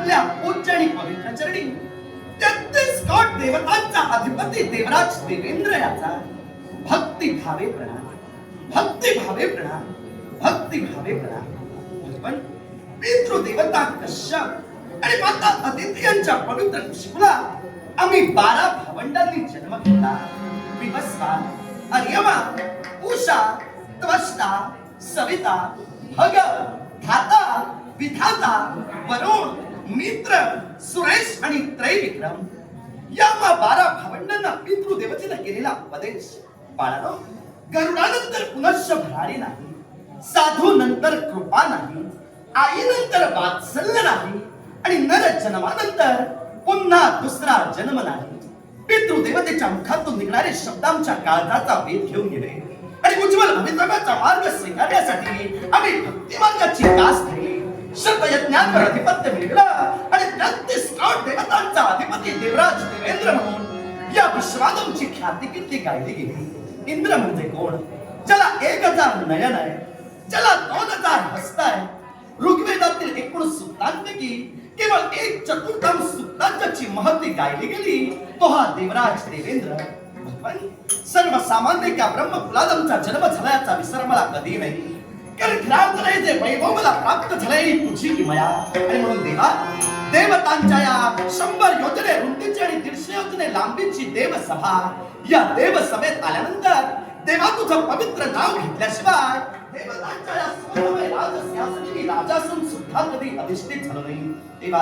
आपल्या पूज्य आणि पवित्र चरणी 33 कोट देवतांचा अधिपती देवराज देवेंद्र याचा भक्तिभावे प्रणाम, भक्तिभावे प्रणाम, भक्तिभावे प्रणाम. पण पितृदेवता कश्यप आणि माता अदिती यांच्या पवित्र कुशीला आम्ही 12 भावंडांनी जन्म घेतला. विवस्वान, अर्यमा, उषा, त्वष्टा, सविता, भग, धाता, विधाता, वरुण, मित्र, सुरेश आणि त्रैविक्रम या 12 भावंडांना पितृदेवतेने केलेला उपदेश. बाळानो, गरुडानंतर पुनश्च भरारी नाही, साधू नंतर कृपा नाही, आईनंतर वात्सल्य नाही आणि नर जन्मानंतर पुन्हा दुसरा जन्म नाही. पितृदेवतेच्या मुखातून निघणारे शब्द आमच्या काळजाचा वेध घेऊन गेले आणि उज्ज्वल भवितव्याचा मार्ग स्वीकारण्यासाठी आम्ही भक्ती मार्गाची कास धरली. शतयज्ञांवर अधिपत्य मिळवलं आणि 33 कोट देवतांचा अधिपती देवराज देवेंद्र म्हणून या विश्वात आमची ख्याती कीर्ती गायली गेली. इंद्र म्हणजे कोण? ज्याला 1000 नयन आहे, ज्याला 2000 हस्त आहे. ऋग्वेदातील 19 सूक्तांपैकी केवळ 1/4 सूक्तांची महती गायली गेली तो हा देवराज देवेंद्र. सर्वसामान्य त्या ब्रह्मकुलात आमचा जन्म झाल्याचा विसर मला कधी नाही. कारण घरात जे वैभव मला प्राप्त झाले तुझी किमया. आणि म्हणून देवा, देवतांच्या या 100 योजने रुंदीची आणि 150 योजने लांबीची देवसभा, या देवसभेत आल्यानंतर देवा तुझं पवित्र नाव घेतल्याशिवाय देवतांच्या या सुवर्णमय राजसिंहासनी राजासून सुद्धा कधी अधिष्ठित झालो नाही. देवा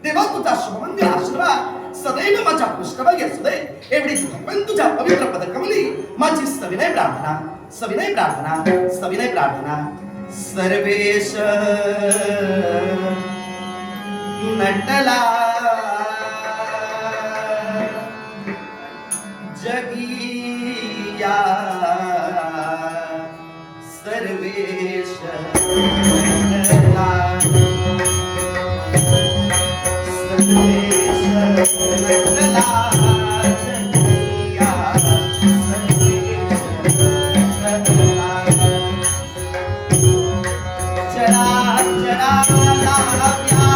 देवा तुझा शुभमंगल आशीर्वाद सदैव माझ्या पृष्ठभागी असू दे एवढी भगवंत तुझ्या पवित्र पदकमली माझी सविनय प्रार्थना, सविनय प्रार्थना, सविनय प्रार्थना. सर्वेश नटला जगिया, सर्वेश नटला, सर्वेश नटला जगिया, सर्वेश नटला. चरा चरा लाव्या